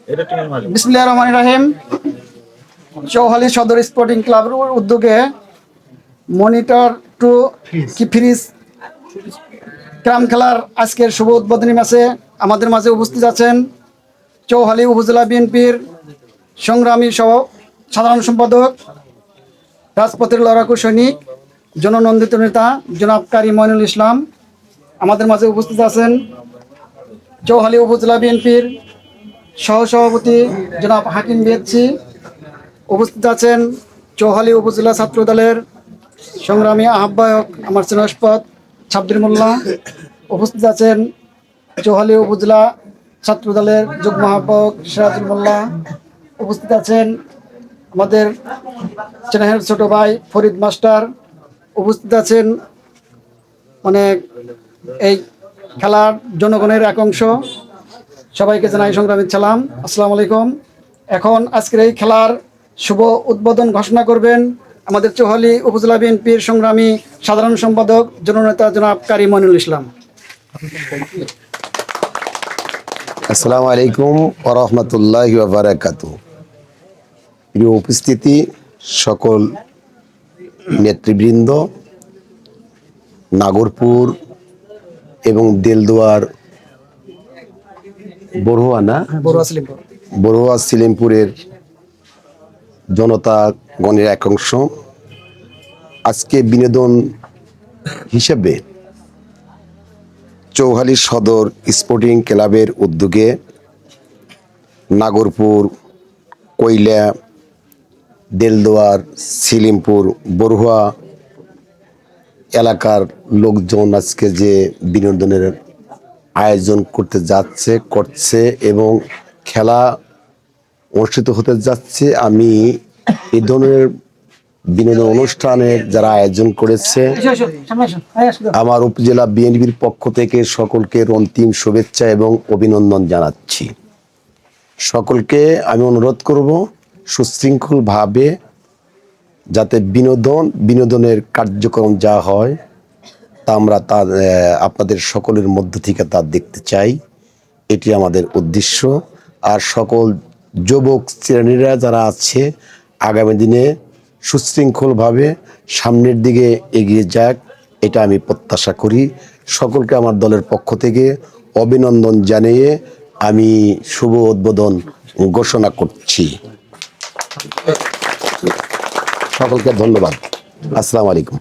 বিসমিল্লাহির রহমানির রহিম। চৌহালি সদর স্পোর্টিং ক্লাবের উদ্যোগে মনিটর টু কি ফ্রিজ ক্যারাম খেলার আজকের শুভ উদ্বোধনী ম্যাচে আমাদের মাঝে উপস্থিত আছেন চৌহালি উপজেলা বিএনপির সংগ্রামী সাধারণ সম্পাদক, রাজপথের লড়াকু সৈনিক, জননন্দিত নেতা জনাব কারি মইনুল ইসলাম। আমাদের মাঝে উপস্থিত আছেন চৌহালি উপজেলা বিএনপির সহসভাপতি জনাব হাকিম বিএসসি। উপস্থিত আছেন চৌহালি উপজেলা ছাত্র দলের সংগ্রামী আহ্বায়ক আমার স্নেহস্পদ সাব্বির মোল্লা। উপস্থিত আছেন চৌহালি উপজেলা ছাত্র দলের যুগ্ম আহ্বায়ক সিরাজুল মোল্লা। উপস্থিত আছেন আমাদের চেনাহের ছোট ভাই ফরিদ মাস্টার। উপস্থিত আছেন এই খেলার জনগণের এক অংশ। সবাইকে জানাই সংগ্রামী সালাম, আসসালামু আলাইকুম। এখন আজকের এই খেলার শুভ উদ্বোধন ঘোষণা করবেন আমাদের চৌহালি উপজেলা বিএনপির সংগ্রামী সাধারণ সম্পাদক জননেতা জনাব কারি মইনুল ইসলাম। আসসালামু আলাইকুম ওয়া রাহমাতুল্লাহি ওয়া বারাকাতুহু। প্রিয় উপস্থিতি, সকল নেতৃবৃন্দ, নাগরপুর এবং দেলদুয়ার বড়ুয়া সিলিমপুরের জনতা গণের এক অংশ, আজকে বিনোদন হিসেবে চৌহালি সদর স্পোর্টিং ক্লাবের উদ্যোগে নাগরপুর, কৈলা, দেলদুয়ার, সিলিমপুর, বড়ুয়া এলাকার লোকজন আজকে যে বিনোদনের আয়োজন করছে এবং খেলা অনুষ্ঠিত হতে যাচ্ছে, আমি এই ধরনের বিনোদন অনুষ্ঠানের যারা আয়োজন করেছে আমার উপজেলা বিএনপির পক্ষ থেকে সকলকে অন্তিম শুভেচ্ছা এবং অভিনন্দন জানাচ্ছি। সকলকে আমি অনুরোধ করব সুশৃঙ্খলভাবে যাতে বিনোদনের কার্যক্রম যা হয় তা আমরা আপনাদের সকলের মধ্য থেকে তা দেখতে চাই, এটি আমাদের উদ্দেশ্য। আর সকল যুবক শ্রেণীরা যারা আছে আগামী দিনে সুশৃঙ্খলভাবে সামনের দিকে এগিয়ে যাক, এটা আমি প্রত্যাশা করি। সকলকে আমার দলের পক্ষ থেকে অভিনন্দন জানিয়ে আমি শুভ উদ্বোধন ঘোষণা করছি। সকলকে ধন্যবাদ। আসসালামু আলাইকুম।